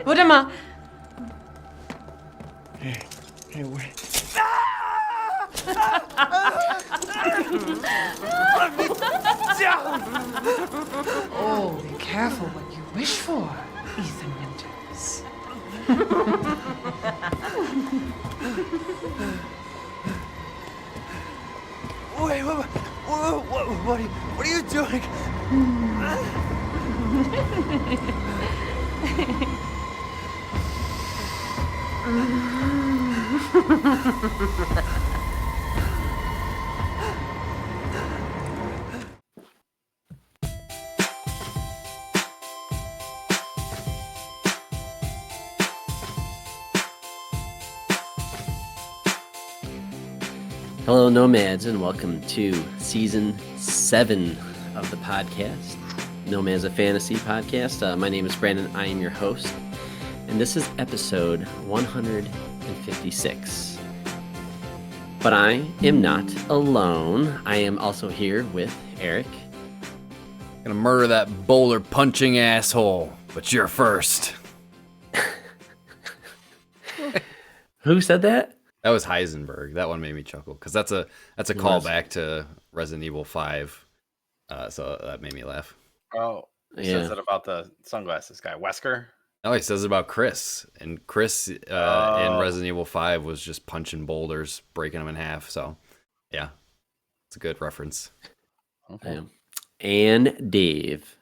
Warte mal. Hey, wait. Oh, be careful what you wish for, Ethan Winters. Wait, what are you doing? Hello, Nomads, and welcome to Season 7 of the podcast. Nomads, a fantasy podcast. My name is Brandon. I am your host, and this is episode 156. But I am not alone. I am also here with Eric. Gonna murder that boulder punching asshole, but you're first. Who said that? That was Heisenberg. That one made me chuckle because that's a callback to Resident Evil 5. So that made me laugh. Oh, he says that about the sunglasses guy, Wesker. No, he says it about Chris, and Chris in Resident Evil 5 was just punching boulders, breaking them in half. So, yeah, it's a good reference. Okay. And Dave.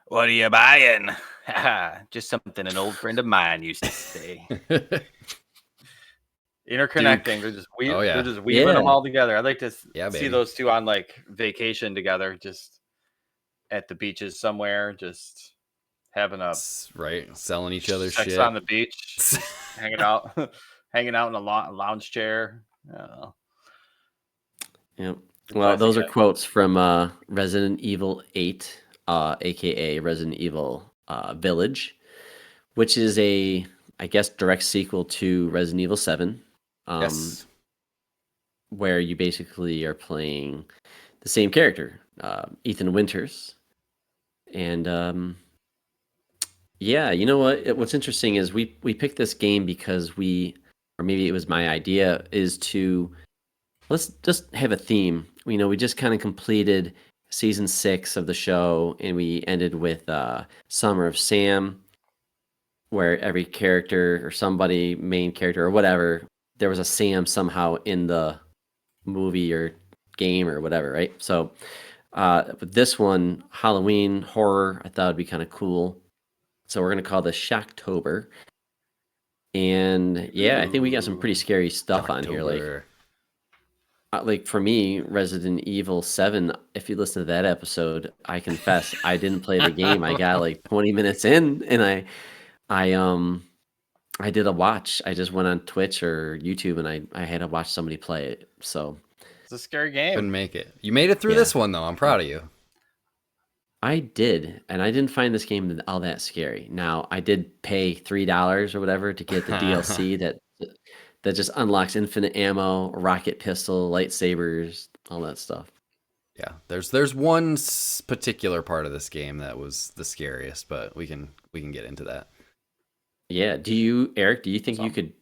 What are you buying? Just something an old friend of mine used to say. Interconnecting. They're just weaving them all together. I'd like to see those two on like vacation together, just at the beaches somewhere, just having a selling each other's sex shit on the beach, hanging out in a lounge chair. I don't know. Yep. Well, those are quotes from Resident Evil 8, aka Resident Evil Village, which is a, I guess, direct sequel to Resident Evil 7. Yes. Where you basically are playing the same character, Ethan Winters. And yeah, you know what? What's interesting is we picked this game because or maybe it was my idea, is to let's just have a theme. You know, we just kind of completed season 6 of the show, and we ended with Summer of Sam, where every character or somebody, main character or whatever, there was a Sam somehow in the movie or game or whatever, right? So with this one, Halloween horror, I thought would be kind of cool. So we're going to call this Shocktober. And yeah, I think we got some pretty scary stuff on here. Like for me, Resident Evil 7, if you listen to that episode, I confess I didn't play the game. I got like 20 minutes in, and I did a watch. I just went on Twitch or YouTube, and I had to watch somebody play it. So it's a scary game. Couldn't make it. You made it through this one, though. I'm proud of you. I did, and I didn't find this game all that scary. Now, I did pay $3 or whatever to get the DLC that just unlocks infinite ammo, rocket pistol, lightsabers, all that stuff. Yeah, there's one particular part of this game that was the scariest, but we can get into that. Yeah. Eric, do you think you could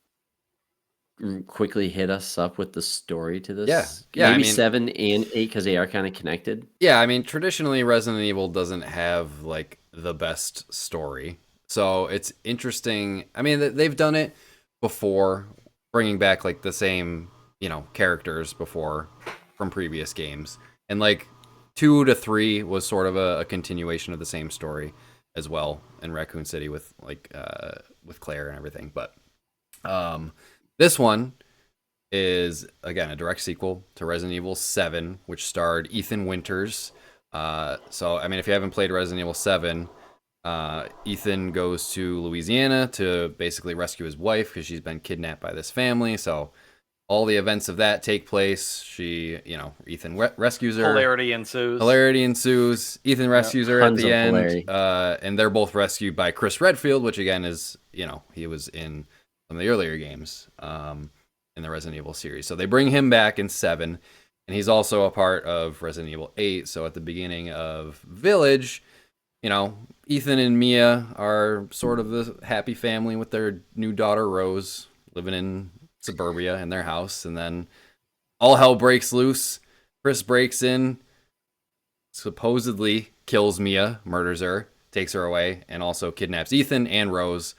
quickly hit us up with the story to this? Yeah. Maybe 7 and 8 because they are kind of connected. Yeah, I mean, traditionally Resident Evil doesn't have like the best story, so it's interesting. I mean, they've done it before, bringing back like the same characters before from previous games, and like 2 to 3 was sort of a continuation of the same story as well in Raccoon City with Claire and everything. But this one is again a direct sequel to Resident Evil 7, which starred Ethan Winters. So I mean, if you haven't played Resident Evil 7, Ethan goes to Louisiana to basically rescue his wife because she's been kidnapped by this family. So all the events of that take place. Ethan rescues her. Hilarity ensues. Ethan rescues her at the end, hilarity. And they're both rescued by Chris Redfield, which again is, he was in some of the earlier games in the Resident Evil series. So they bring him back in 7, and he's also a part of Resident Evil 8. So at the beginning of Village, you know, Ethan and Mia are sort of the happy family with their new daughter Rose, living in suburbia in their house, and then all hell breaks loose. Chris breaks in, supposedly kills Mia, murders her, takes her away, and also kidnaps Ethan and Rose,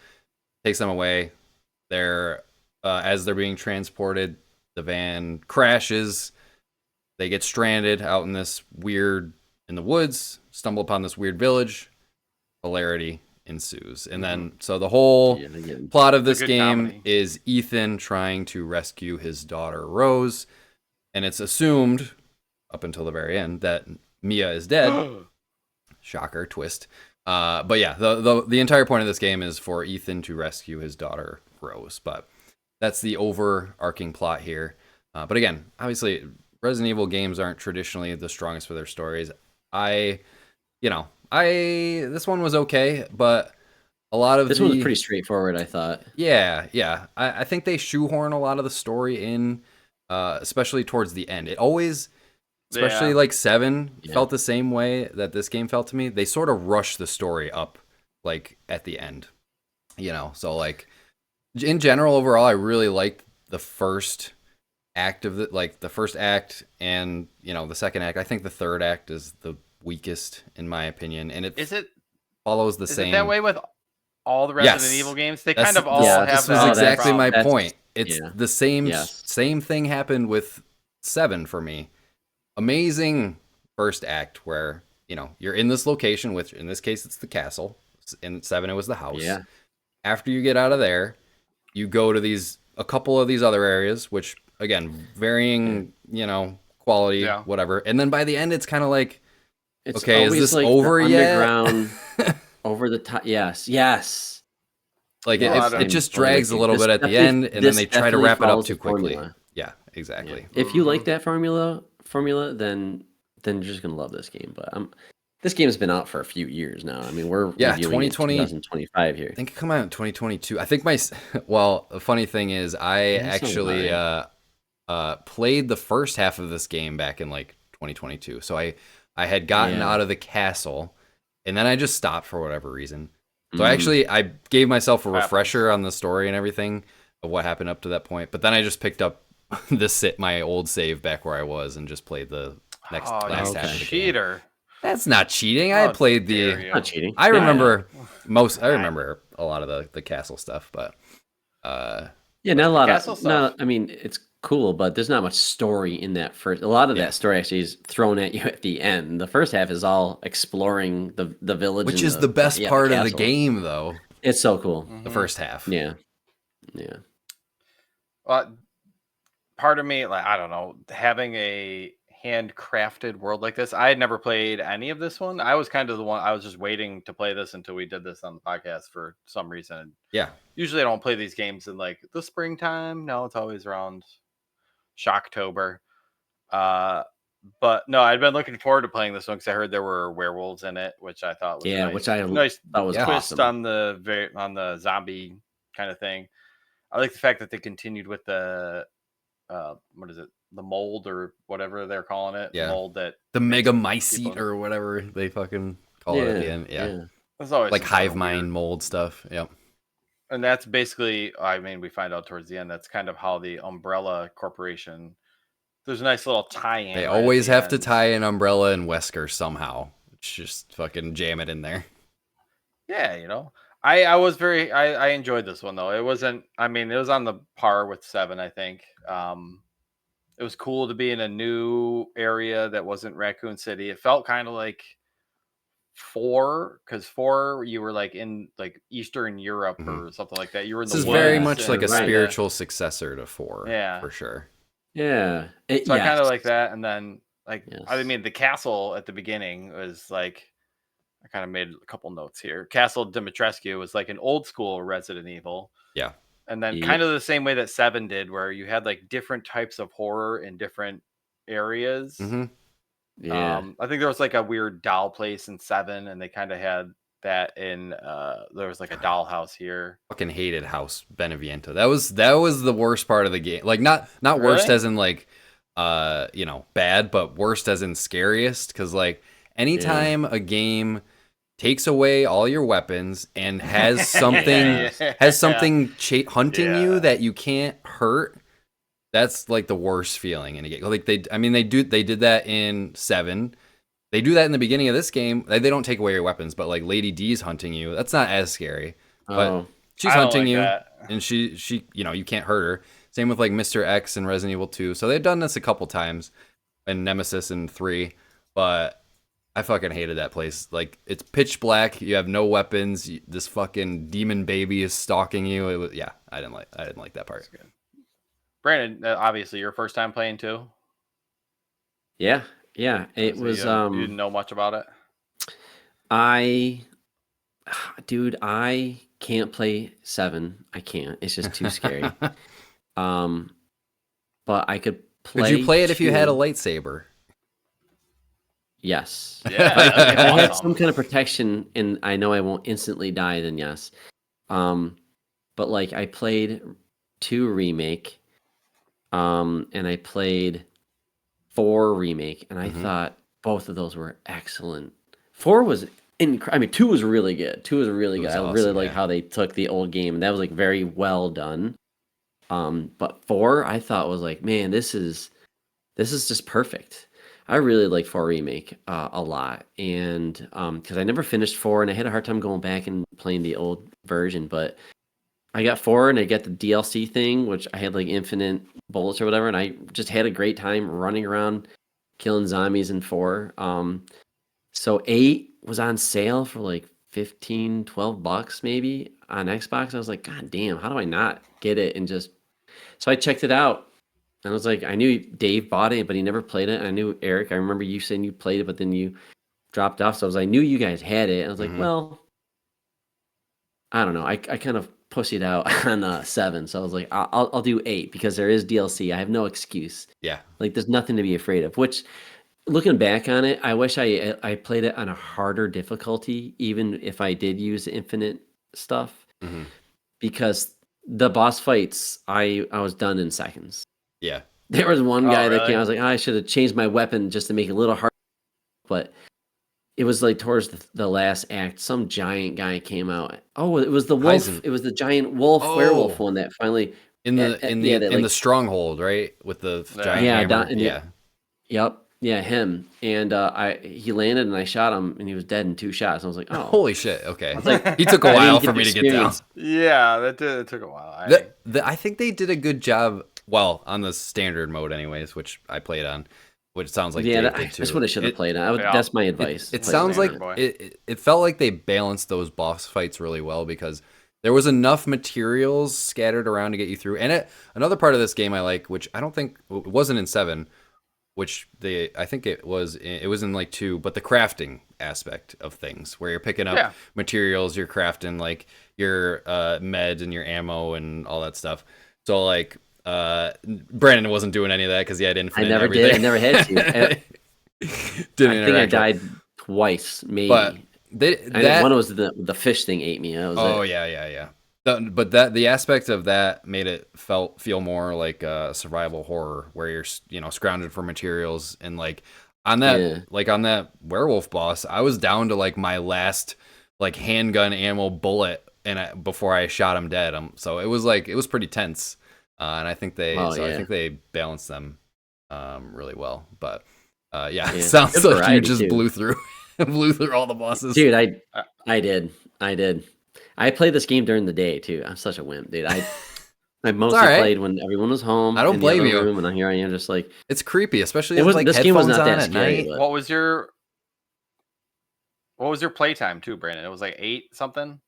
takes them away. They're as they're being transported, the van crashes. They get stranded out in the woods, stumble upon this weird village. Hilarity ensues. And then, so the whole plot of this game is Ethan trying to rescue his daughter, Rose. And it's assumed, up until the very end, that Mia is dead. Shocker, twist. But yeah, the entire point of this game is for Ethan to rescue his daughter, Rose. But that's the overarching plot here. But again, obviously, Resident Evil games aren't traditionally the strongest for their stories. This one was okay, but a lot of this one was pretty straightforward, I thought. Yeah. I think they shoehorn a lot of the story in, especially towards the end. It always, especially like 7, felt the same way that this game felt to me. They sort of rush the story up, like at the end, So like, in general, overall, I really liked the first act of the first act and the second act. I think the third act is the weakest in my opinion, and it follows the same. Is it that way with all the Resident Evil games? They kind of all have. This was exactly my point. It's the same thing happened with 7 for me. Amazing first act where you're in this location, which in this case it's the castle. In 7 it was the house. Yeah. After you get out of there, you go to a couple of these other areas, which again varying quality, whatever. And then by the end it's kind of like, it's okay, is this like over yet? Underground, over the top. Yes. Like it just drags a little bit at the end, and then they try to wrap it up too quickly. Yeah, exactly. Yeah. If you like that formula, then you're just gonna love this game. But this game has been out for a few years now. I mean, we're 2020, 2025 here. I think it came out in 2022. I think the funny thing is, I actually played the first half of this game back in like 2022. So I had gotten out of the castle, and then I just stopped for whatever reason. So I gave myself a refresher on the story and everything of what happened up to that point. But then I just picked up my old save back where I was and just played the last half of the game. Cheater. That's not cheating. I played not cheating. I remember I remember a lot of the castle stuff, but not a lot of stuff. No, I mean, it's cool, but there's not much story in that first. A lot of that story actually is thrown at you at the end. The first half is all exploring the village, which is the best part of the game, though. It's so cool. The first half. Yeah. Part of me, like, I don't know, having a handcrafted world like this. I had never played any of this one. I was kind of the one. I was just waiting to play this until we did this on the podcast for some reason. Yeah. Usually I don't play these games in like the springtime. No, it's always around Shocktober. But no, I'd been looking forward to playing this one because I heard there were werewolves in it, which I thought was which I nice thought was twist awesome. on the zombie kind of thing. I like the fact that they continued with the what is it? The mold or whatever they're calling it. Yeah. The mold that the megamycete or whatever they fucking call it at the end. Yeah. That's always like hive mind mold stuff. Yep. And that's basically, I mean, we find out towards the end, that's kind of how the Umbrella Corporation, there's a nice little tie-in. They always have to tie an Umbrella and Wesker somehow. It's just fucking jam it in there. Yeah, I enjoyed this one though. It wasn't, I mean, it was on the par with 7, I think. It was cool to be in a new area that wasn't Raccoon City. It felt kind of like 4, because 4 you were like in like Eastern Europe or something like that. You were in this is very much like a spiritual successor to 4. Yeah, for sure. Yeah. I kind of like that. And then I mean, the castle at the beginning was like, I kind of made a couple notes here. Castle Dimitrescu was like an old school Resident Evil. Yeah. And then kind of the same way that 7 did, where you had like different types of horror in different areas. Mm-hmm. Yeah. I think there was like a weird doll place in 7, and they kind of had that in there was like a doll house here. Fucking hated House Beneviento. That was the worst part of the game. Like not worst as in like bad, but worst as in scariest, because like anytime a game takes away all your weapons and has something hunting you that you can't hurt. That's like the worst feeling in a game. Like they did that in 7. They do that in the beginning of this game. They don't take away your weapons, but like Lady D's hunting you. That's not as scary. But she's I don't hunting like you, that. and she you can't hurt her. Same with like Mr. X and Resident Evil 2. So they've done this a couple times, and Nemesis in 3. But I fucking hated that place. Like it's pitch black. You have no weapons. This fucking demon baby is stalking you. It was I didn't like that part. Brandon, obviously your first time playing too. Yeah. It So was you didn't know much about it. I can't play 7. I can't. It's just too scary. But I could play. Could you play it if you had a 2. Lightsaber? Yes. Yeah, If I had awesome. some kind of protection and I know I won't instantly die, then yes. But like I played 2 remake, and I played 4 remake, and I thought both of those were excellent. 4 was 2 was really good. 2 was really good. was I awesome, really like yeah. how they took the old game, and that was like very well done. But 4 I thought was like, man, this is just perfect. I really like 4 remake a lot, and because I never finished 4, and I had a hard time going back and playing the old version, but I got 4 and I got the DLC thing, which I had like infinite bullets or whatever, and I just had a great time running around killing zombies in 4. So 8 was on sale for like $15-$12 maybe on Xbox. I was like, God damn, how do I not get it? And just so I checked it out. And I was like, I knew Dave bought it, but he never played it. And I knew Eric, I remember you saying you played it, but then you dropped off. So I knew you guys had it. And I was like, well, I don't know. I kind of pussied out on 7. So I was like, I'll do 8 because there is DLC. I have no excuse. Yeah. Like there's nothing to be afraid of, which looking back on it, I wish I played it on a harder difficulty, even if I did use the infinite stuff, because the boss fights, I was done in seconds. Yeah. There was one guy that really? came. I was like, I should have changed my weapon just to make it a little harder, but it was like towards the last act, some giant guy came out. Oh, it was the wolf. Heisen. It was the giant wolf werewolf one that finally in that, the stronghold, right? With the giant Yeah, hammer. Yep. Yeah, him. And he landed and I shot him and he was dead in 2 shots. I was like, oh. Holy shit. Okay. like, He took a I while didn't for get me the to get down. experience. Yeah, it took a while. I think they did a good job, well, on the standard mode anyways, which I played on, which sounds like Dave did too. That's what I should have played on. That's my advice. It Play sounds like standard, it felt like they balanced those boss fights really well because there was enough materials scattered around to get you through. And another part of this game I like, which I don't think it wasn't in 7, which I think it was in like 2, but the crafting aspect of things where you're picking up materials, you're crafting like your meds and your ammo and all that stuff. So like Brandon wasn't doing any of that because he had infinite. I never everything. did. I never had to. I think I died twice, maybe. But I think one was the fish thing ate me. That was it. Yeah. But the aspect of that made it feel more like a survival horror where you're scrounging for materials and like on that werewolf boss, I was down to like my last like handgun ammo bullet before I shot him dead. So it was pretty tense, and I think I think they balanced them really well. But it sounds Good like you just too. blew through all the bosses, dude. I did. I played this game during the day too. I'm such a wimp, dude. I mostly played when everyone was home. I don't blame you. Room, and here I am, just like it's creepy, especially this like game was headphones not on that at scary. night. What was your playtime too, Brandon? It was like 8 something.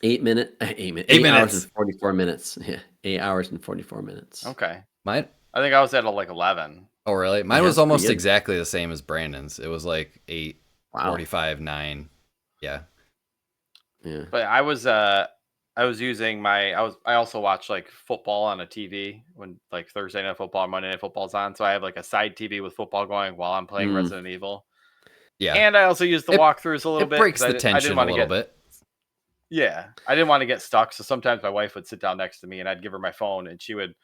8 minutes. 8 hours and 44 minutes. Yeah, 8 hours and 44 minutes. Okay. Mine. I think I was at like 11. Oh really? Mine was almost exactly the same as Brandon's. It was like 8, 45, 9. Yeah. Yeah. But I was using I also watch like football on a TV when like Thursday night football, Monday night football's on. So I have like a side TV with football going while I'm playing Resident Evil. Yeah. And I also use the walkthroughs a little bit. It breaks the tension a little bit. Yeah. I didn't want to get stuck. So sometimes my wife would sit down next to me and I'd give her my phone and she would,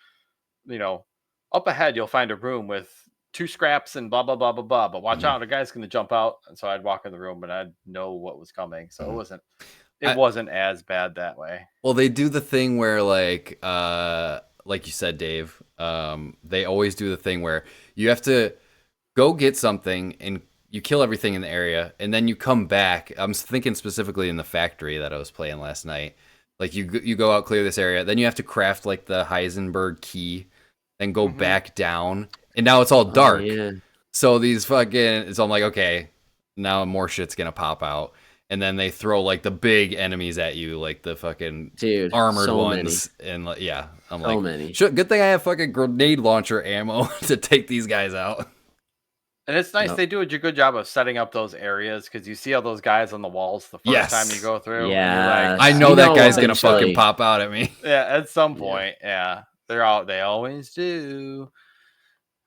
up ahead, you'll find a room with 2 scraps and blah blah blah blah blah. But watch Mhm. out, a guy's gonna jump out. And so I'd walk in the room and I'd know what was coming. So Mhm. it wasn't as bad that way. Well, they do the thing where like you said, Dave, they always do the thing where you have to go get something and you kill everything in the area and then you come back. I'm thinking specifically in the factory that I was playing last night. Like you go out, clear this area, then you have to craft like the Heisenberg key, then go back down, and now it's all dark. yeah. So these fucking, so I'm like, okay, now more shit's gonna pop out, and then they throw like the big enemies at you, like the fucking Dude, armored so ones, and like, yeah, I'm So like, many. Good thing I have fucking grenade launcher ammo to take these guys out. And it's nice Yep. they do a good job of setting up those areas because you see all those guys on the walls the first time you Yes. go through. Yeah. And you're like, I You know that know guy's gonna fucking eventually- pop out at me. yeah, at some Yeah. point, yeah. They always do.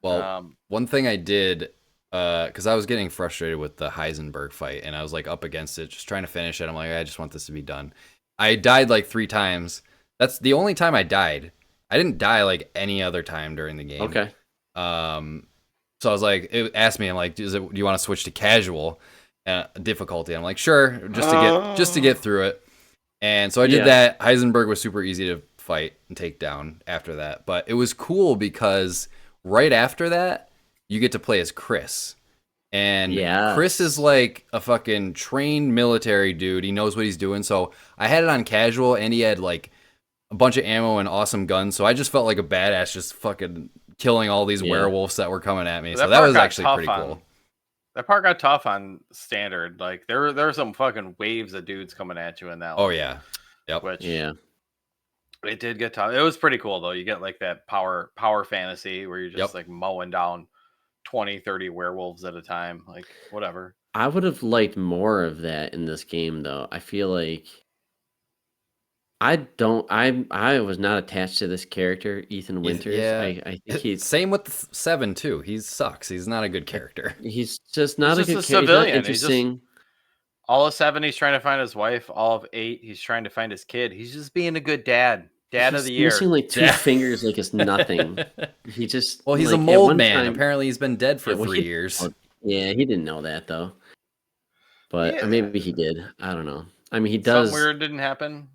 Well, one thing I did, because I was getting frustrated with the Heisenberg fight, and I was like up against it, just trying to finish it. I'm like, I just want this to be done. I died like 3 times. That's the only time I died. I didn't die like any other time during the game. Okay. So I was like, it asked me, I'm like, do you want to switch to casual difficulty? I'm like, sure, just to get through it. And so I did Yeah. that. Heisenberg was super easy to fight and take down after that. But it was cool because right after that, you get to play as Chris. And Yes. Chris is like a fucking trained military dude. He knows what he's doing. So I had it on casual, and he had like a bunch of ammo and awesome guns. So I just felt like a badass just fucking killing all these Yeah. werewolves that were coming at me. That So that part was got actually tough pretty on- cool. That part got tough on standard. Like there were some fucking waves of dudes coming at you in that Oh, one. yeah. Yep. Which Yeah. it did get tough. It was pretty cool though. You get like that power fantasy where you're just Yep. like mowing down 20, 30 werewolves at a time. Like whatever. I would have liked more of that in this game, though. I feel like I was not attached to this character, Ethan Winters. Yeah. I think he's Same with 7, too. He sucks. He's not a good character. he's just not He's a just good a character. He's not civilian. He's just- interesting. All of 7, he's trying to find his wife. All of 8, he's trying to find his kid. He's just being a good dad. Dad of He's the year. missing like 2 Yeah. fingers, like it's nothing. He just Well, he's like, a at mold one man. time- Apparently, he's been dead for Yeah, well, 3 he- years. Yeah, he didn't know that though. But Yeah. or maybe he did. I don't know. I mean, he Something does. weird didn't happen.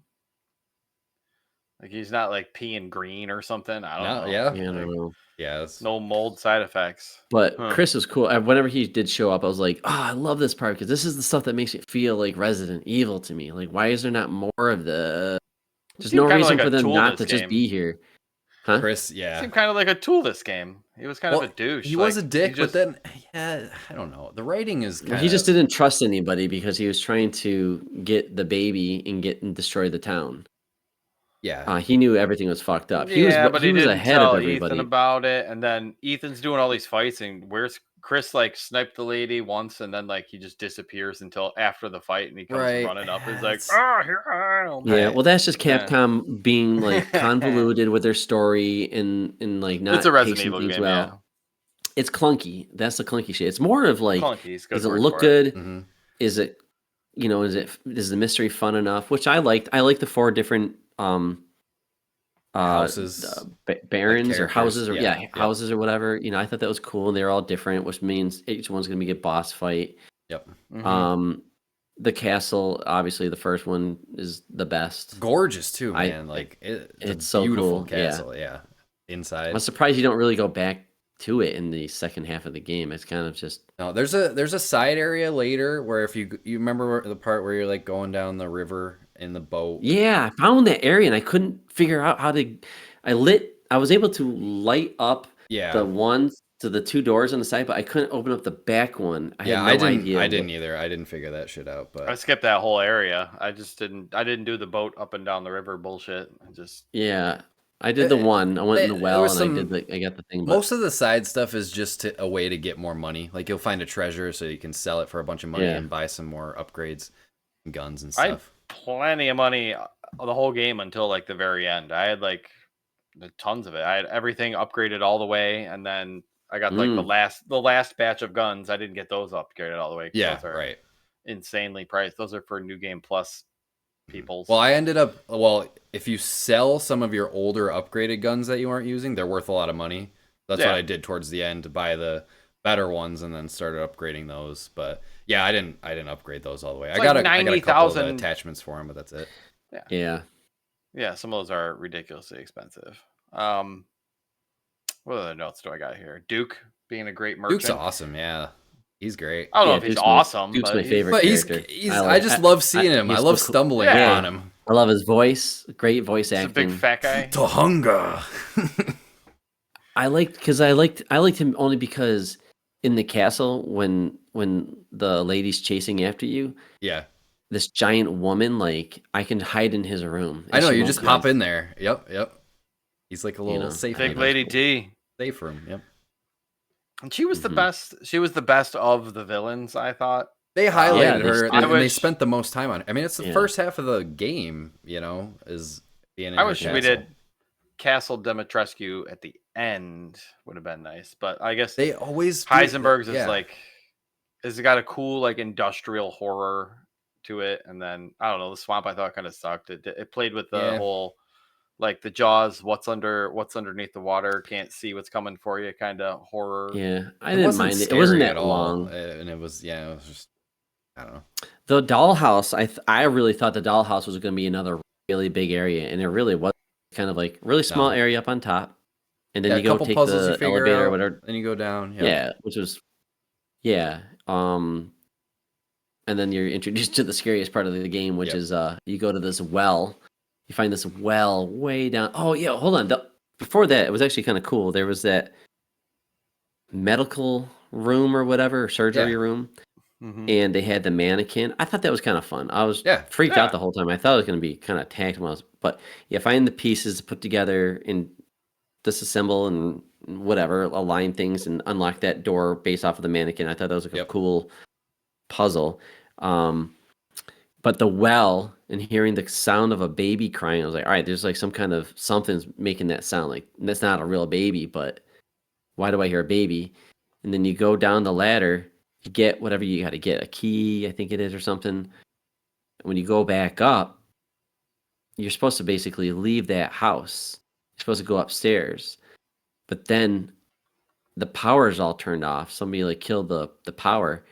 Like he's not like peeing green or something. I don't No, know. yeah. Yeah, I don't know. Yeah. That's, No mold side effects. But Huh. Chris was cool. Whenever he did show up, I was like, "Oh, I love this part because this is the stuff that makes it feel like Resident Evil to me. Like, why is there not more of the? There's seemed no kinda reason like a for them tool not this to just game. be here, huh? Chris, yeah. Seemed kind of like a tool this game. He was kind Well, of a douche. he like, was a dick, just- but then, yeah, I don't know. The writing is kind Well, he just didn't trust anybody because he was trying to get the baby and destroy the town. Yeah. He knew everything was fucked up. but he was didn't ahead tell of everybody. Ethan about it, and then Ethan's doing all these fights, and where's Chris? Like sniped the lady once, and then like he just disappears until after the fight, and he comes Right. running up. He's like, It's- here I am." Yeah, Right. well, that's just Yeah. Capcom being like convoluted with their story and like not It's a Resident pacing Evil things game. well. It's clunky. That's the clunky shit. It's more of Yeah, like, clunky. is a good does it word look for it. good? Mhm. Is it, is the mystery fun enough? Which I liked. I like the 4 different Houses, barons or characters, houses or yeah, yep. houses or whatever. I thought that was cool. And they're all different, which means each one's gonna be a boss fight. Yep. Mhm. The castle, obviously, the first one is the best. Gorgeous, too, I- man. Like, it's it's a so beautiful cool, yeah. castle. Yeah. Inside. I'm surprised you don't really go back to it in the second half of the game. It's kind of just No, there's a side area later where if you remember the part where you're like going down the river in the boat. yeah. I found that area and I couldn't figure out how to. I was able to light up Yeah. the ones to the 2 doors on the side, but I couldn't open up the back one. I Yeah, had no I didn't. idea. I didn't either. I didn't figure that shit out. I But skipped that whole area. I didn't do the boat up and down the river bullshit. Yeah, I did the one. I went in the there well was and some- I got the thing. But most of the side stuff is just a way to get more money. Like you'll find a treasure, so you can sell it for a bunch of money Yeah. and buy some more upgrades, and guns and I had stuff. plenty of money the whole game until like the very end. I had like tons of it. I had everything upgraded all the way, and then I got like the last batch of guns. I didn't get those upgraded all the way. 'cause Yeah. those are Right. insanely priced. Those are for New Game Plus peoples. Well, I ended up. Well, if you sell some of your older upgraded guns that you aren't using, they're worth a lot of money. That's Yeah. what I did towards the end, to buy the better ones and then started upgrading those. But yeah, I didn't upgrade those all the way. It's I got like I got a couple of the 90,000. attachments for them, but that's it. Yeah. Yeah, some of those are ridiculously expensive. What other notes do I got here? Duke being a great merchant. Duke's awesome, yeah. He's great. I don't know Yeah, if he's Duke's my- awesome, Duke's but my he's- favorite. But character. I just love seeing him. I he's love so cool. stumbling Yeah. upon him. I love his voice. Great voice He's a acting. big fat guy. To hunger. I liked him only because in the castle when the lady's chasing after you, Yeah. this giant woman, like I can hide in his room. I know, she you won't just see pop us. in there. Yep. He's like a little know, safe Big haven. Lady D. Safe room, yep. And she was the Mhm. best. She was the best of the villains, I thought. They Yeah, highlighted they her, spent- and they wish- spent the most time on it. I mean, it's the Yeah. first half of the game, is being in I her wish we castle. did Castle Dimitrescu at the end. Would have been nice, but I guess They always do- Heisenberg's yeah. is like, has got a cool like industrial horror to it, and then I don't know, the swamp I thought kind of sucked. It played with the Yeah. whole like the Jaws, what's underneath the water, can't see what's coming for you, kind of horror. Yeah, I It didn't wasn't mind it. It wasn't scary that at all, long. and it was just I don't know. The dollhouse, I really thought the dollhouse was going to be another really big area, and it really was kind of like really small No. area up on top, and then Yeah, you a go couple take puzzles you the figure elevator out, or whatever. then you go down. Yeah, which was and then you're introduced to the scariest part of the game, which Yep. is you go to this well. You find this well way down. Oh yeah, hold on. Before that, it was actually kind of cool. There was that medical room or whatever, surgery Yeah. room, Mhm. and they had the mannequin. I thought that was kind of fun. I was Yeah. freaked Yeah. out the whole time. I thought it was going to be kind of attacked when I was, but yeah, find the pieces to put together and disassemble and whatever, align things and unlock that door based off of the mannequin. I thought that was like a Yep. cool puzzle. But the well and hearing the sound of a baby crying, I was like, all right, there's like some kind of something's making that sound. Like that's not a real baby, but why do I hear a baby? And then you go down the ladder, you get whatever you got to get, a key, I think it is, or something. When you go back up, you're supposed to basically leave that house. You're supposed to go upstairs, but then the power's all turned off. Somebody like killed the power.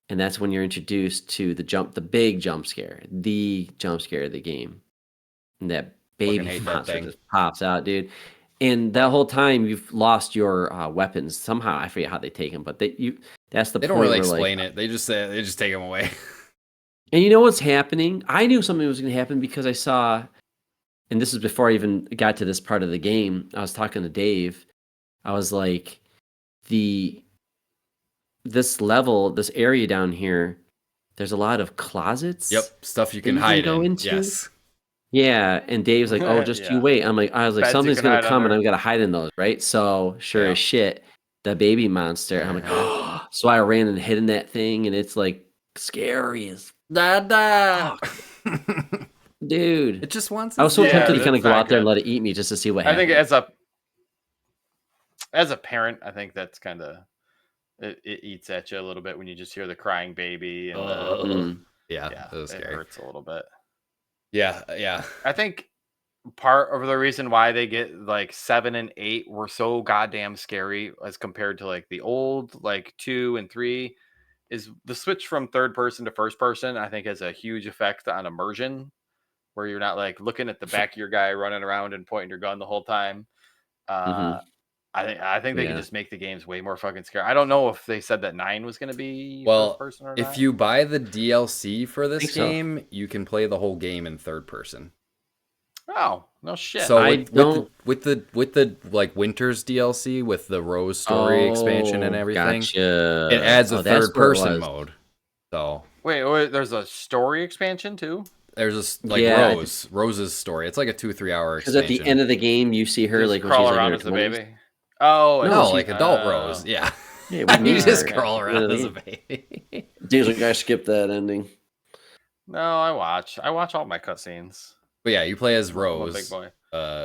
And that's when you're introduced to the big jump scare of the game. And that baby hate that monster thing. just pops out, dude. And that whole time you've lost your weapons somehow. I forget how they take them, but that's the They point don't really where, like, explain it. They just take them away. and you know what's happening? I knew something was going to happen because I saw, and this is before I even got to this part of the game. I was talking to Dave. I was like, this level, this area down here, there's a lot of closets. Yep, stuff you can you can hide go in. into? Yes. Yeah, and Dave's like, "Oh, just Yeah. you wait." I was like, Beds you "Something's can gonna hide come, and under. I'm gonna hide in those, right?" So sure Yeah. as shit, the baby monster. And I'm like, "Oh!" So I ran and hid in that thing, and it's like scary as Da. dude. It just wants. I was so Yeah, tempted to kind of that's go not out there and good. let it eat me just to see what I happened. think as a parent, I think that's kind of it eats at you a little bit when you just hear the crying baby and Yeah, yeah, it was it scary. hurts a little bit. Yeah. I think part of the reason why they get like 7 and 8 were so goddamn scary as compared to like the old like 2 and 3 is the switch from third person to first person. I think has a huge effect on immersion, where you're not like looking at the back of your guy running around and pointing your gun the whole time. I think they can Yeah. just make the games way more fucking scary. I don't know if they said that 9 was going to be Well, first person or if not. you buy the DLC for this Think so. game, you can play the whole game in third person. Oh no shit! So I don't- with the like Winters DLC with the Rose story expansion and everything, Gotcha. it adds a Oh, that's third what it person was. mode. So wait, there's a story expansion too. there's this like Yeah. Rose's story. It's like a 2-3 hour Because expansion. at the end of the game, you see her Just like when crawl she's like around in as her a 20s. baby. Oh no, she- like adult oh. Rose. Yeah, Yeah, you we just okay. crawl around Yeah, as a they- baby. Dave's like, I skipped that ending. No, I watch all my cutscenes. But yeah, you play as I'm a big Rose boy.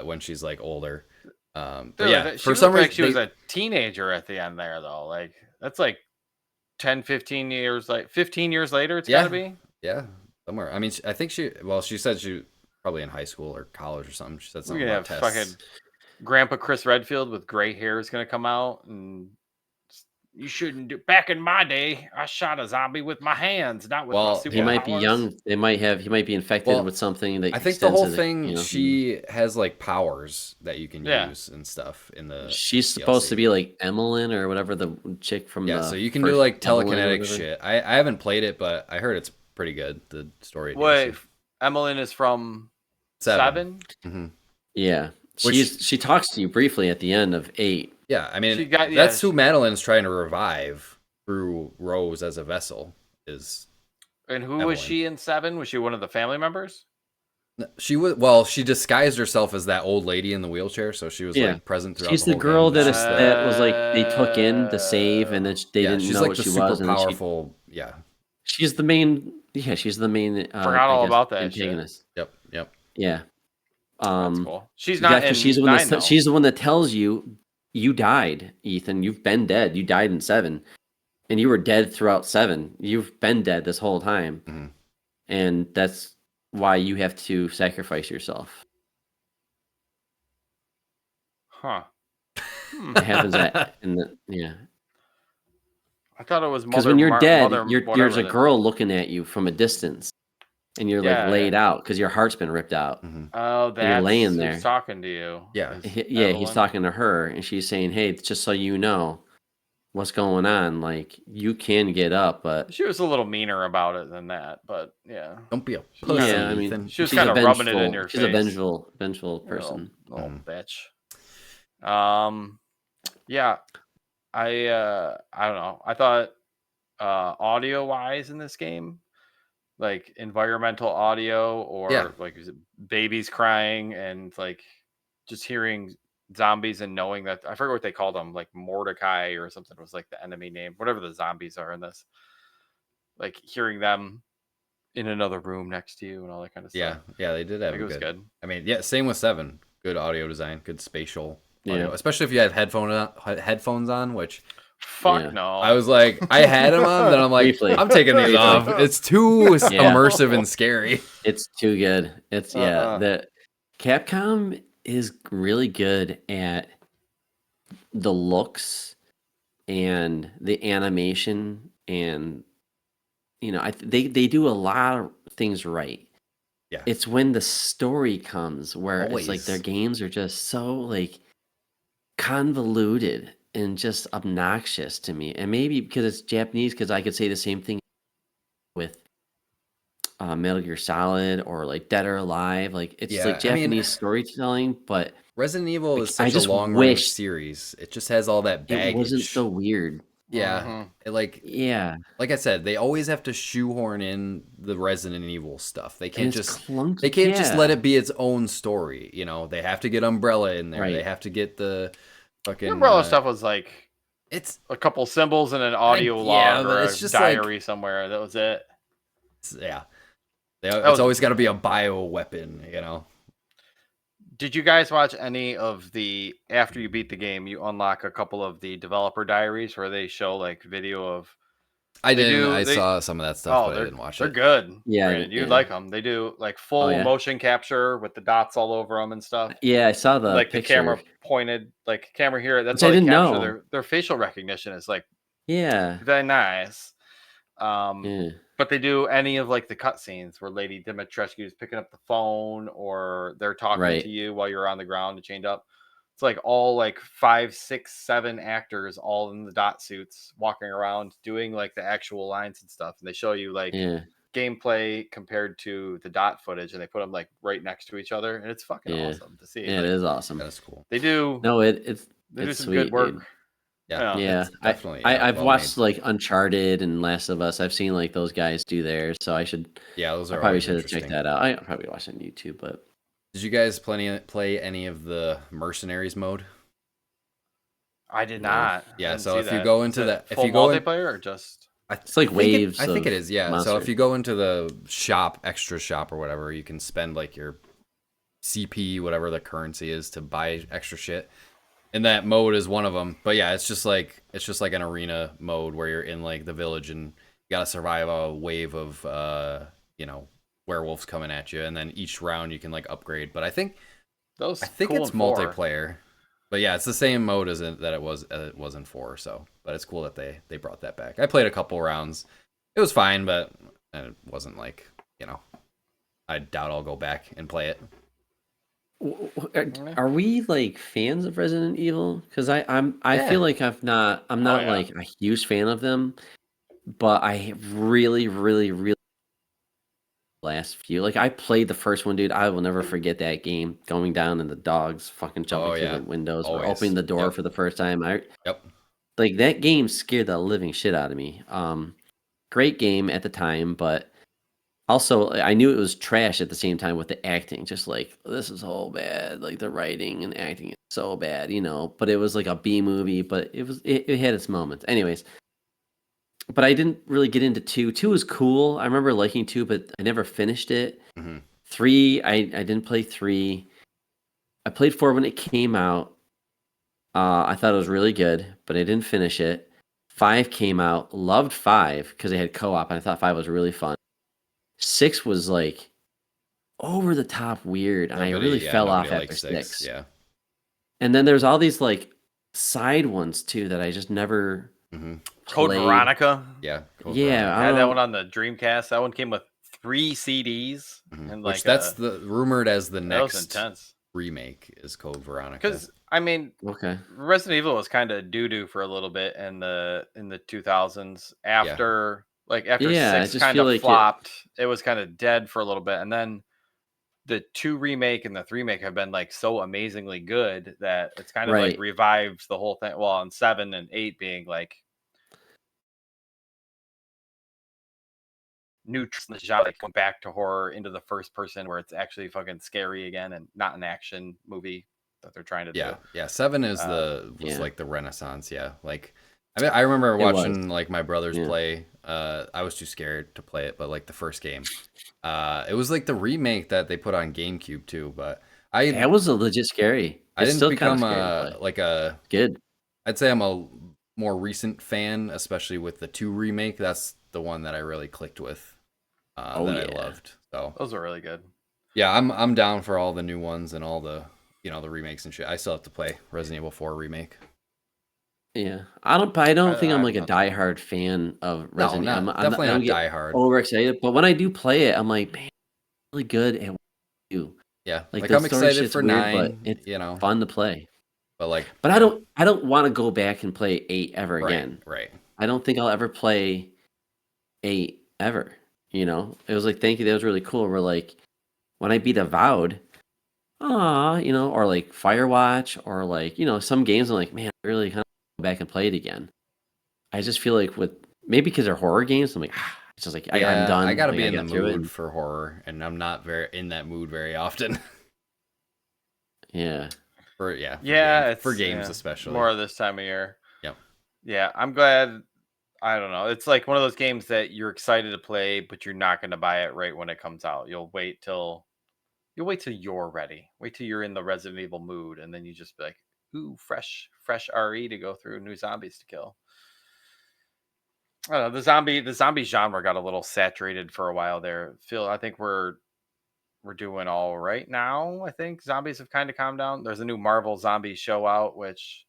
when she's like older. But Dude, yeah, she for looked some like reason she was a teenager at the end there though. Like that's like 10, 15 years like 15 years later. It's Yeah. gotta be. yeah, somewhere. I mean, I think she said she probably in high school or college or something. She said We something could about have tests. fucking Grandpa Chris Redfield with gray hair is gonna come out, and you shouldn't do. Back in my day, I shot a zombie with my hands, not with my Well, He might be superpowers. young. He might be infected Well, with something that I think the whole extends to thing, you know, she has like powers that you can Yeah. use and stuff in the. she's supposed to DLC. be like Emmeline or whatever the chick from Yeah, the so you can do first like Evelyn or telekinetic whatever. shit. I haven't played it, but I heard it's pretty good. The story. Wait, DLC. Emmeline is from 7. 7? Hmm. Yeah, Which- she talks to you briefly at the end of 8. Yeah, I mean She got- yeah, that's who Madeline's trying to revive through Rose as a vessel. Is And who was Evelyn. she in 7? Was she one of the family members? she was well? She disguised herself as that old lady in the wheelchair, so she was Yeah. like present throughout. She's the the whole girl game. that She's that was like they took in to save, and then they didn't she's know like what the she super was, and then powerful. Yeah. she's the main. Yeah, she's the main. Forgot all about that shit. antagonist. Yep. Yeah. That's cool. She's not in she's the 9, though. she's the one that tells you you died, Ethan. You've been dead. You died in 7, and you were dead throughout 7. You've been dead this whole time, Mhm. and that's why you have to sacrifice yourself. Huh. It happens yeah. I thought it was Because mother. when you're dead, mother, there's whatever a the- girl looking at you from a distance, and you're Yeah, like laid yeah. out because your heart's been ripped out. Mhm. Oh, you're that's laying who's there. talking to you. Yeah. is Yeah, he's Evelyn. talking to her, and she's saying, "Hey, just so you know what's going on, like you can get up, but She was a little meaner about it than that, but yeah. Don't be a She's pussy, yeah, I mean, Ethan. She was she's kinda a rubbing it in vengeful- your She's a face. vengeful person. Little Mhm. bitch. Yeah. I don't know. I thought audio wise in this game, like environmental audio or Yeah. like is it babies crying and like just hearing zombies and knowing that I forget what they called them, like Mordecai or something was like the enemy name, whatever the zombies are in this. Like hearing them in another room next to you and all that kind of Yeah, stuff. yeah, they did have Like, a it was good. I mean, yeah, same with 7. Good audio design, good spatial audio, Yeah. especially if you have headphones on, which Fuck Yeah. no. I was like, I had them on, then I'm like, Briefly. I'm taking these Briefly. off. It's too Yeah. immersive and scary. It's too good. It's the Capcom is really good at the looks and the animation, and they do a lot of things right. Yeah. It's when the story comes where it's like Always. their games are just so like convoluted and just obnoxious to me. And maybe because it's Japanese, because I could say the same thing with Metal Gear Solid or like Dead or Alive. Like it's Yeah, like I mean- Japanese storytelling, but Resident Evil Like, is I such a just long running wish series. It just has all that baggage. it wasn't so weird. Yeah, Mhm. it, like Yeah, I said, they always have to shoehorn in the Resident Evil stuff. They and can't it's just clunky. They can't just yeah. let it be its own story. You know, they have to get Umbrella in there. Right. They have to get the fucking The umbrella stuff was like It's a couple symbols and an audio yeah, log but or it's a just like- diary somewhere. That was it. yeah. was- It's always got to be a bio weapon. You know. Did you guys watch any of the after you beat the game, you unlock a couple of the developer diaries where they show like video of I They didn't. do- I they- saw some of that stuff, but I didn't watch they're it. good. Yeah, Brandon. You'd yeah. like them. They do like full yeah? motion capture with the dots all over them and stuff. Yeah, I saw the Like picture. the camera pointed, like camera here. That's Which how I they didn't capture know. their facial recognition is like Yeah, very nice. yeah, But they do any of like the cutscenes where Lady Dimitrescu is picking up the phone or they're talking Right. to you while you're on the ground to chained up. It's like all like 5, 6, 7 actors all in the dot suits walking around doing like the actual lines and stuff. And they show you like yeah, gameplay compared to the dot footage and they put them like right next to each other. And it's fucking Yeah. awesome to see. yeah. It Like, is awesome. That's cool. They do, No, it's they do it's some sweet, good work. dude. Yeah. Yeah, it's definitely. I've well watched made. like Uncharted and Last of Us. I've seen like those guys do theirs, so I those are probably always should have checked interesting. that out. I probably watched it on YouTube, but Did you guys play any of the mercenaries mode? I did No. not. I Yeah, didn't so see if you that. go Is into it the- if full you go in- multiplayer or just it's like think waves. I think it of is. Yeah. So monsters. if you go into the shop, extra shop or whatever, you can spend like your CP, whatever the currency is, to buy extra shit. And that mode is one of them. But yeah, it's just like an arena mode where you're in like the village and you gotta survive a wave of werewolves coming at you, and then each round you can like upgrade. But I think those? it's multiplayer. But yeah, it's the same mode as that it was in 4. So, but it's cool that they brought that back. I played a couple rounds. It was fine, but it wasn't like, you know, I doubt I'll go back and play it. Are we like fans of Resident Evil? Because I Yeah. feel like I'm not yeah. like a huge fan of them, but I really last few, like, I played the first one, dude. I will never forget that game, going down and the dogs fucking jumping Oh through yeah, the windows or always. opening the door Yep. for the first time. Yep. Like, that game scared the living shit out of me. Great game at the time, but also I knew it was trash at the same time with the acting. Just like, this is so bad. Like, the writing and acting is so bad, you know. But it was like a B movie, but it had its moments. Anyways, but I didn't really get into 2. 2 was cool. I remember liking 2, but I never finished it. Mm-hmm. 3, I didn't play 3. I played 4 when it came out. I thought it was really good, but I didn't finish it. 5 came out. Loved 5 because it had co-op, and I thought 5 was really fun. 6 was like over the top weird, and I really fell off after 6. Yeah. And then there's all these like side ones too that I just never Code played. Veronica. Yeah. Yeah, I had that one on the Dreamcast. That one came with 3 CDs. And Which like that's the rumored as the that was next intense. remake is Code Veronica. Because I mean, okay. Resident Evil was kind of doo-doo for a little bit in the 2000s. After Yeah, I 6 just kind feel of like flopped, it was kind of dead for a little bit, and then the 2 remake and the 3 remake have been like so amazingly good that it's kind of like Right. revived the whole thing. Well, and 7 and 8 being like new genre, like going back to horror into the first person where it's actually fucking scary again and not an action movie that they're trying to do. Yeah. 7 is yeah. like the renaissance. Yeah. Like, I mean, I remember It was. watching like my brothers Yeah. play. I was too scared to play it, but like the first game, it was like the remake that they put on GameCube too. But That was a legit scary. I It's didn't still become kind of scary to play. like a. Good. I'd say I'm a more recent fan, especially with the 2 remake. That's the one that I really clicked with. I loved. So Those were really good. yeah, I'm down for all the new ones and all the the remakes and shit. I still have to play Resident Evil 4 remake. Yeah, I don't think I'm like a diehard fan of Resident Evil. No, definitely not diehard. Overexcited, but when I do play it, I'm like, man, it's really good at what you do. Yeah, Like I'm the story excited shit's for weird, 9. but it's fun to play. But I don't want to go back and play 8 ever again. Right. I don't think I'll ever play 8 ever. You know, it was like, thank you, that was really cool. We're like, when I beat Avowed, or like Firewatch, or like, some games, I'm like, man, I really kind of go back and play it again. I just feel like maybe because they're horror games, I'm like, it's just like, I'm done. I gotta like, be in the mood for horror, and I'm not very in that mood very often. Yeah. For games especially. More of this time of year. Yep. Yeah, I'm glad. I don't know. It's like one of those games that you're excited to play, but you're not going to buy it right when it comes out. You'll wait till you're ready. Wait till you're in the Resident Evil mood, and then you just be like, "Ooh, fresh RE to go through, new zombies to kill." I don't know. The zombie genre got a little saturated for a while there. I think we're doing all right now. I think zombies have kind of calmed down. There's a new Marvel zombie show out, which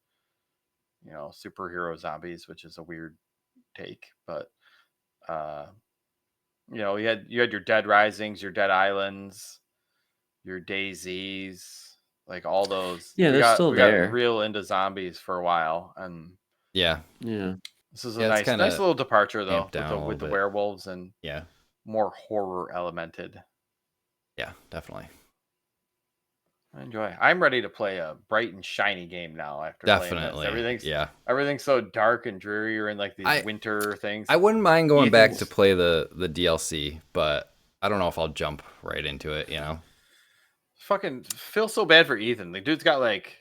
superhero zombies, which is a weird take, but you had your Dead Risings, your Dead Islands, your DayZs, like all those. Yeah, they're still there. Got real into zombies for a while, and yeah. This is a nice little departure though, with the werewolves and more horror elemented. Yeah, definitely. I enjoy. I'm ready to play a bright and shiny game now after definitely playing this. Everything's so dark and dreary. You're in like these winter things. I wouldn't mind going back to play the DLC, but I don't know if I'll jump right into it. Fucking feel so bad for Ethan. The dude's got like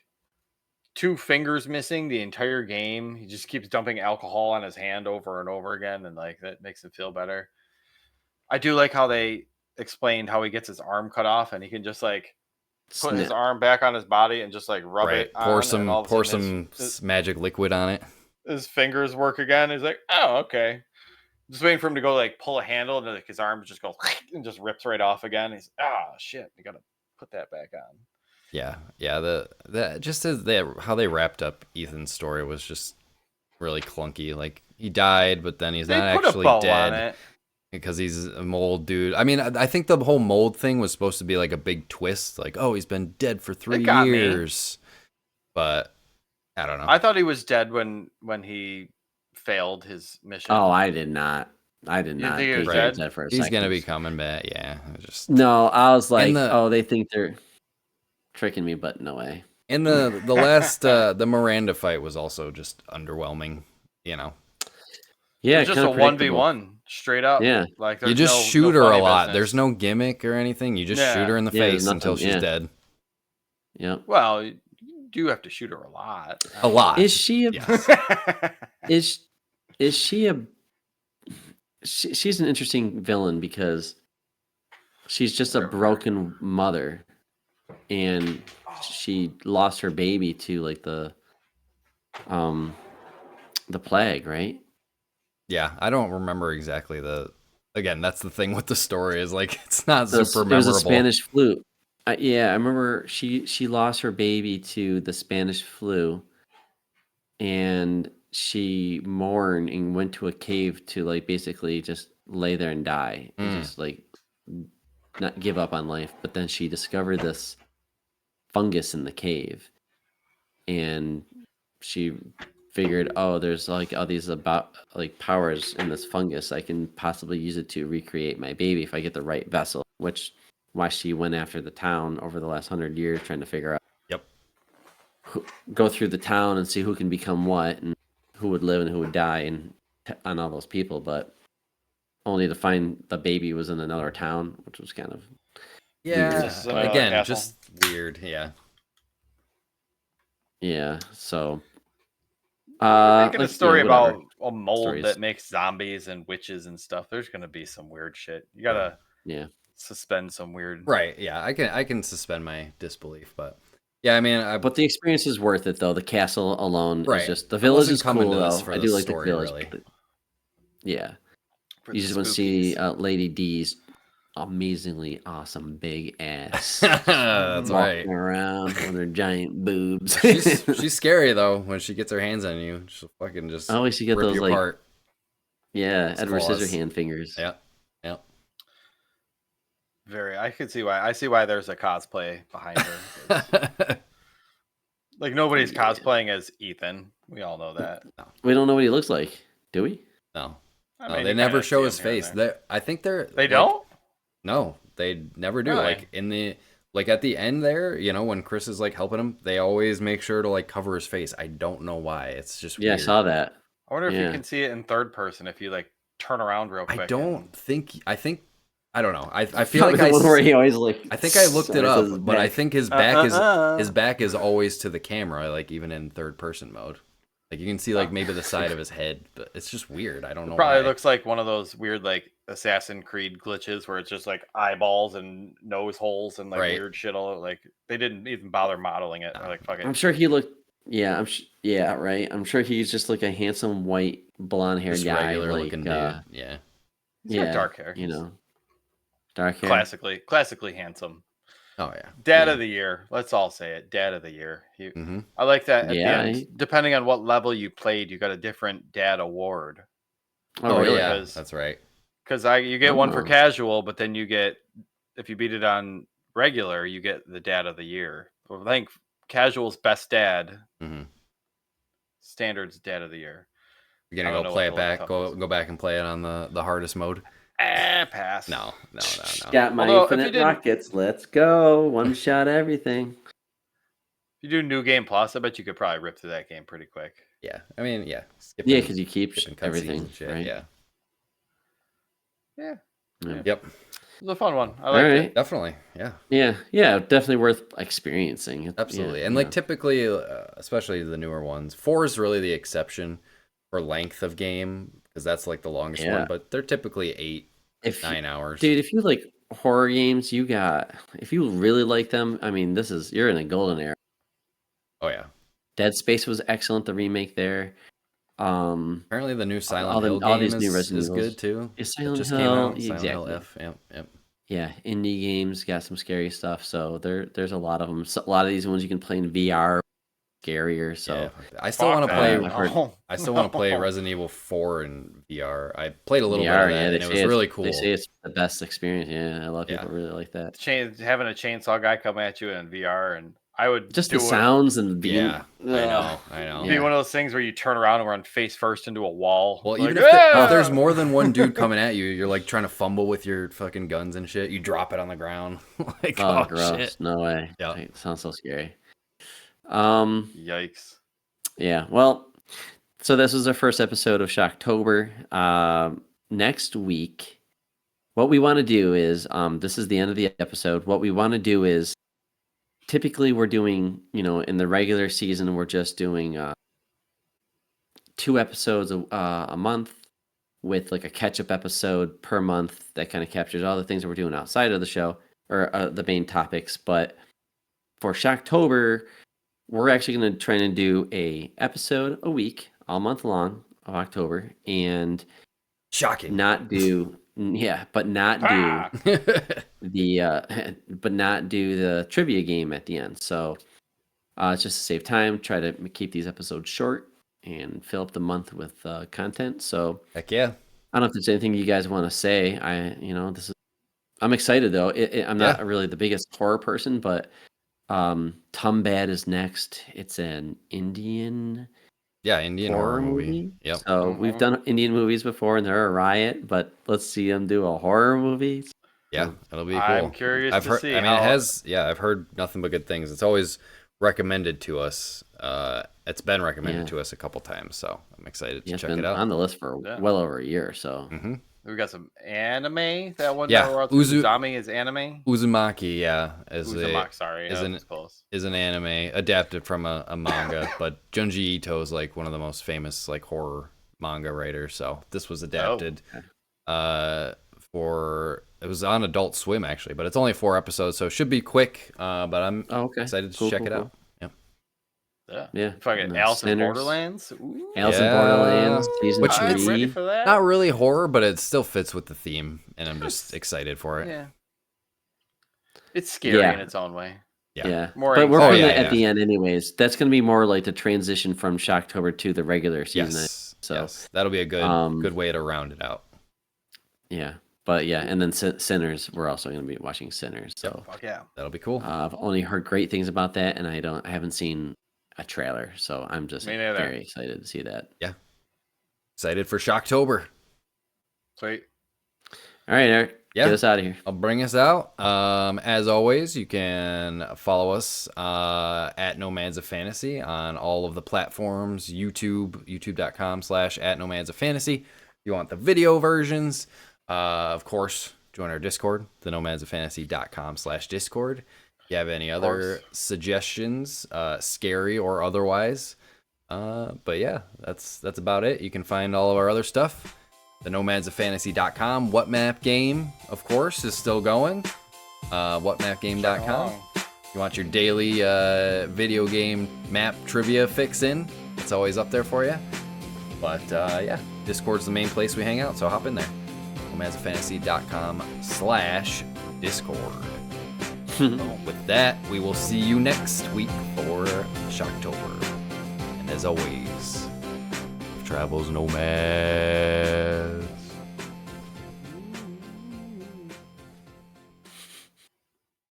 2 fingers missing the entire game. He just keeps dumping alcohol on his hand over and over again, and like that makes him feel better. I do like how they explained how he gets his arm cut off, and he can just like put his arm back on his body and just like rub it on, pour some magic liquid on it. His fingers work again. He's like, oh, okay. Just waiting for him to go like pull a handle, and like his arm just goes and just rips right off again. He's shit, you gotta put that back on. Yeah, yeah. The just as they how they wrapped up Ethan's story was just really clunky. Like he died, but then he's They not put a actually bow on dead it. because he's a mold dude. I mean, I think the whole mold thing was supposed to be like a big twist. Like, oh, he's been dead for 3 got me. years, but I don't know. I thought he was dead when he failed his mission. Oh, I did not. I did You not think he was think dead? that for a He's second. gonna be coming back. Yeah, just No, I was like, the- oh, they think they're tricking me, but no way. and the last the Miranda fight was also just underwhelming. You know, Yeah, It's just a kinda predictable. 1v1 straight up. Yeah. Like you there's just no shoot her a funny lot. business. There's no gimmick or anything. You just Yeah. shoot her in the Yeah, there's face until nothing, she's yeah. dead. Yep. Well, you do have to shoot her a lot. A lot. Is she a Yes. is she a she's an interesting villain because she's just a broken mother and she lost her baby to like the plague, right? Yeah, I don't remember exactly the. Again, that's the thing with the story is like it's not It super was memorable. a Spanish flu. Yeah, I remember she lost her baby to the Spanish flu, and she mourned and went to a cave to like basically just lay there and die and just like not give up on life. But then she discovered this fungus in the cave, and she figured, oh, there's like all these about like powers in this fungus. I can possibly use it to recreate my baby if I get the right vessel. Which why she went after the town over the last 100 years, trying to figure out Yep. go through the town and see who can become what and who would live and who would die and on all those people, but only to find the baby was in another town, which was kind of Yeah. Just another Again, castle. just weird. Yeah. yeah. So You're making a like, story whatever. about a mold stories. that makes zombies and witches and stuff. There's gonna be some weird shit. You gotta Yeah. suspend some weird. Right. Yeah. I can suspend my disbelief, but yeah. I mean, But the experience is worth it, though. The castle alone Right. is just the I village wasn't is coming cool, to this though. for I the do like the story, village. really. but- yeah, for you the just want to see spookies. Lady D's amazingly awesome big ass That's right. walking around with her giant boobs. She's scary though when she gets her hands on you. She'll fucking just Oh, she get rip those you like apart. yeah, Those Edward claws. Scissorhand fingers. Yeah. Yeah. Very. I could see why. I see why there's a cosplay behind her. Like nobody's Yeah. cosplaying as Ethan. We all know that. We don't know what he looks like, do we? No. I No, mean, they you never kinda show see his him here and face. there. I think they're They like, don't. No, they never do. Really? Like in the like at the end there, you know, when Chris is like helping him, they always make sure to like cover his face. I don't know why. It's just Yeah, I weird. saw that. I wonder if Yeah. you can see it in third person if you like turn around real quick. I and- don't think. I think. I don't know. I feel like the one where he always like. I think I looked it sorry, says up, but I back. think his back is always to the camera, like even in third person mode. Like you can see like maybe the side of his head, but it's just weird. I don't know. Probably why. looks like one of those weird like Assassin's Creed glitches where it's just like eyeballs and nose holes and like Right. weird shit all like they didn't even bother modeling it. They're like fuck I'm it. sure he looked. Yeah, yeah, right. I'm sure he's just like a handsome white blonde haired Just guy, regular like looking dude. Yeah. He's got dark hair. You know, dark hair. Classically handsome. Oh yeah. Dad yeah. of the year. Let's all say it. Dad of the year. Mhm. I like that. At Yeah, the end, depending on what level you played, you got a different dad award. Oh, really? yeah, Because- that's right. Because you get one for Oh. casual, but then you get if you beat it on regular, you get the dad of the year. I think casual's best dad, Mhm. standard's dad of the year. You're I gonna don't go know play what it the back. toughest- Go back and play it on the hardest mode. Pass. No. Got my Although, if you infinite didn't- rockets. Let's go. One shot everything. If you do New Game Plus, I bet you could probably rip through that game pretty quick. Yeah. I mean, yeah. Yeah, because you keep skipping cutscenes everything, and shit, right? Yeah. Yeah, Yep. it was a fun one. I All liked right. it. Definitely. Yeah. Yeah, definitely worth experiencing. Absolutely. Yeah, And yeah. like typically, especially the newer ones, 4 is really the exception for length of game because that's like the longest Yeah. one. But they're typically 8, if 9 hours. dude, if you like horror games, if you really like them, I mean, you're in a golden era. Oh yeah. Dead Space was excellent. The remake there. Apparently the new Silent all Hill these game new is Resident Evils. good too. Is It Silent just Hill, came out. Silent exactly. Hill F. Yep. yeah, indie games got some scary stuff. So there's a lot of them. So, a lot of these ones you can play in VR, scarier. So Yeah, I still Fuck want to that. play. I've heard No. I still want to play No. Resident Evil 4 in VR. I played a little bit VR, of that, yeah, and it was really cool. They say it's the best experience. Yeah, a lot of people Yeah. really like that. Having a chainsaw guy come at you in VR, and I would Just do the it. sounds and being. Yeah, I know. Be Yeah. one of those things where you turn around and run face first into a wall. Well, Like, even if "Ah!" there's more than one dude coming at you, you're like trying to fumble with your fucking guns and shit. You drop it on the ground. Like, Oh, oh gross! shit. No way. Yeah. It sounds so scary. Yikes. Yeah. Well, so this was our first episode of Shocktober. Next week, what we want to do is, this is the end of the episode. What we want to do is, typically we're doing, in the regular season, we're just doing 2 episodes a month with like a catch-up episode per month that kind of captures all the things that we're doing outside of the show or the main topics. But for Shocktober, we're actually going to try and do a episode a week all month long of October and Shocking. not do but not Ah! do the trivia game at the end. So it's just to save time, try to keep these episodes short and fill up the month with content. So Heck yeah. I don't know if there's anything you guys want to say. I'm excited though. I'm not really the biggest horror person, but Tumbad is next. It's an Indian Indian horror movie. Yep. So we've done Indian movies before, and they're a riot. But let's see them do a horror movie. Yeah, it'll be cool. I'm curious I've to heard, see. I mean, how... it has. Yeah, I've heard nothing but good things. It's always recommended to us. It's been recommended to us a couple times, so I'm excited to It's check been it out. on the list for well over a year. So We got some anime. That one. Yeah, Uzami is anime. Uzumaki, Uzumaki, sorry, is that an was close. is an anime adapted from a manga, but Junji Ito is like one of the most famous like horror manga writers. So this was adapted. It was on Adult Swim actually, but it's only 4 episodes, so it should be quick. But I'm excited to check it out. Yeah. Fucking Alice in Borderlands. Ooh. Alice in Borderlands season Which 3. I'm ready for that. Not really horror, but it still fits with the theme, and I'm just excited for it. Yeah. It's scary in its own way. Yeah. More but we're putting anxiety. it at the end anyways. That's going to be more like the transition from Shocktober to the regular season. Yes, that'll be a good way to round it out. Yeah. But yeah, and then Sinners, we're also going to be watching Sinners. So Fuck yeah. That'll be cool. I've only heard great things about that, and I haven't seen a trailer, so I'm just very excited to see that. Yeah. Excited for Shocktober. Sweet. All right, Eric. Get us out of here. I'll bring us out. As always, you can follow us at Nomads of Fantasy on all of the platforms, youtube.com/@nomadsoffantasy. If you want the video versions, of course, join our Discord, the nomadsoffantasy.com/Discord. If you have any other suggestions, scary or otherwise. But yeah, that's about it. You can find all of our other stuff. The nomadsoffantasy.com. What Map Game, of course, is still going. Whatmapgame.com. If you want your daily video game map trivia fix in, it's always up there for you. But yeah, Discord's the main place we hang out, so hop in there. nomadsoffantasy.com/Discord. With that, we will see you next week for Shocktober. And as always, travels nomad.